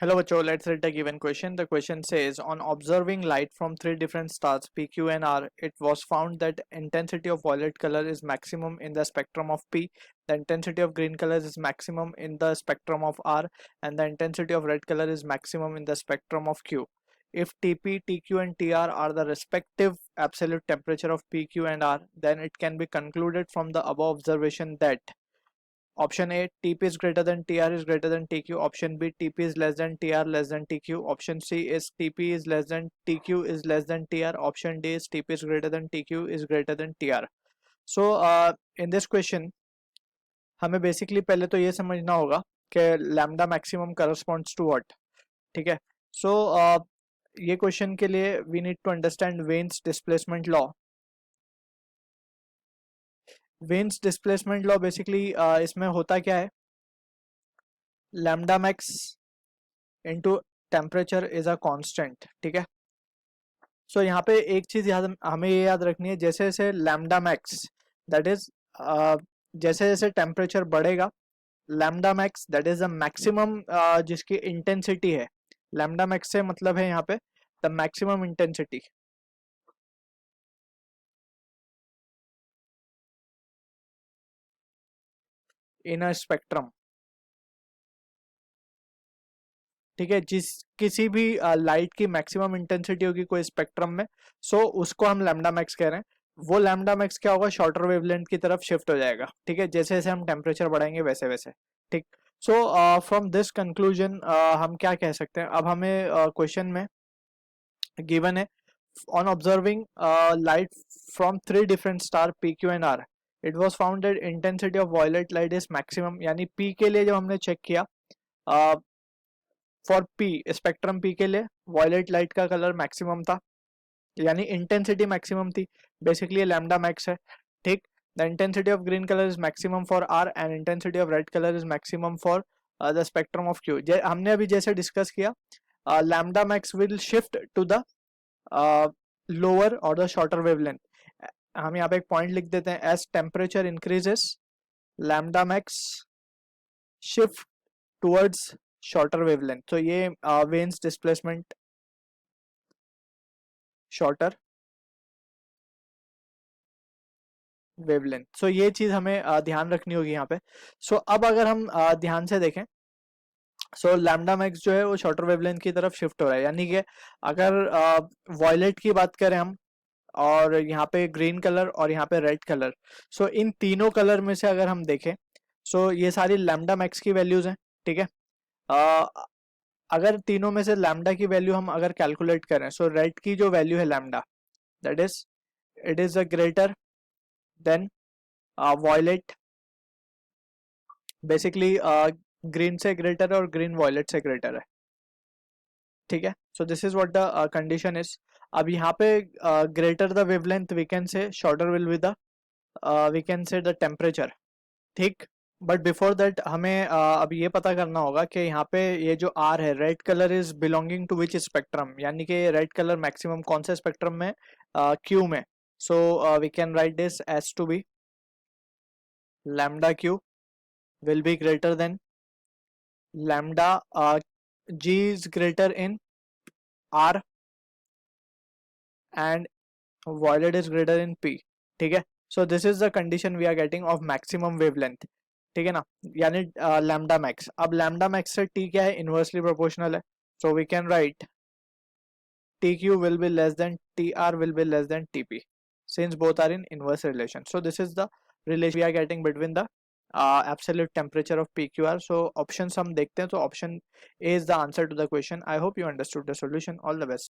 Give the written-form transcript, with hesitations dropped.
Hello, Bacho. Let's read the given question. The question says, on observing light from three different stars, P, Q, and R, it was found that intensity of violet color is maximum in the spectrum of P, the intensity of green color is maximum in the spectrum of R, and the intensity of red color is maximum in the spectrum of Q. If Tp, Tq, and Tr are the respective absolute temperature of P, Q, and R, then it can be concluded from the above observation that option A, Tp is greater than Tr is greater than Tq. Option B, Tp is less than Tr less than Tq. Option C is Tp is less than Tq is less than Tr. Option D is Tp is greater than Tq is greater than Tr. So in this question हमें basically पहले तो ये समझना होगा कि lambda maximum corresponds to what. ठीक है. So ये क्वेश्चन के लिए we need to understand Wien's displacement law. Wien's displacement law basically इसमें होता क्या है, lambda max into temperature is a constant. ठीक है. सो यहाँ पे एक चीज याद हमें ये याद रखनी है, जैसे जैसे लैम्डा मैक्स दैट इज जैसे जैसे टेम्परेचर बढ़ेगा, lambda max that is the maximum जिसकी इंटेंसिटी है. लैम्डा मैक्स से मतलब है यहाँ पे the maximum intensity in a spectrum. ठीक है. जिस किसी भी लाइट की मैक्सिमम इंटेंसिटी होगी कोई स्पेक्ट्रम में, सो उसको हम लैम्डा मैक्स कह रहे हैं. वो लैम्डा मैक्स क्या होगा, शॉर्टर वेवलेंथ की तरफ शिफ्ट हो जाएगा. ठीक है. जैसे जैसे हम टेम्परेचर बढ़ाएंगे वैसे वैसे. ठीक. सो फ्रॉम दिस कंक्लूजन हम क्या कह सकते हैं, अब हमें क्वेश्चन में गिवन है on observing light from three different star P, Q and R, it was found that intensity of violet light is maximum. यानी P के लिए जब हमने चेक किया, फॉर P स्पेक्ट्रम P के लिए वॉयलेट लाइट का कलर मैक्सिमम था, यानी इंटेंसिटी मैक्सिमम थी. बेसिकली लैम्डा मैक्स है. ठीक. The intensity of green colour is maximum for R and intensity of red colour is maximum for the spectrum of Q. हमने अभी जैसे डिस्कस किया, lambda max will shift to the lower और the shorter wavelength. हम यहाँ पे एक point लिख देते हैं, as temperature increases lambda max shift towards shorter wavelength. तो ये वेन्स डिस्प्लेसमेंट शॉर्टर वेवलेंथ. सो ये चीज हमें ध्यान रखनी होगी यहाँ पे. सो अब अगर हम ध्यान से देखें, सो लैम्डा मैक्स जो है वो शॉर्टर वेवलेंथ की तरफ शिफ्ट हो रहा है. यानी कि अगर वॉयलेट की बात करें हम, और यहाँ पे ग्रीन कलर और यहाँ पे रेड कलर, सो इन तीनों कलर में से अगर हम देखें, सो ये सारी लैम्डा मैक्स की वैल्यूज हैं. ठीक है. अगर तीनों में से लैम्डा की वैल्यू हम अगर कैलकुलेट करें, सो रेड की जो वैल्यू है lambda, that is it is a greater than violet. Basically green से ग्रेटर है और ग्रीन वॉयलेट से ग्रेटर है. ठीक है. So this is what the condition is. अब यहाँ पे greater the wavelength we can say shorter will be the we can say the temperature. ठीक. बट बिफोर दैट हमें अब ये पता करना होगा कि यहाँ पे ये जो आर है, red colour is belonging to which spectrum, यानी कि रेड कलर मैक्सिमम कौन से स्पेक्ट्रम में, क्यू में. So we can write this as to be lambda q will be greater than lambda g is greater in r and violet is greater in p. ठीक है. so this is the condition we are getting of maximum wavelength. ठीक है ना, यानी lambda max. अब lambda max से t क्या है, inversely proportional है. so we can write tq will be less than tr will be less than tp, since both are in inverse relation. so this is the relation we are getting between the absolute temperature of PQR. so options हम देखते हैं, तो option A is the answer to the question. I hope you understood the solution. All the best.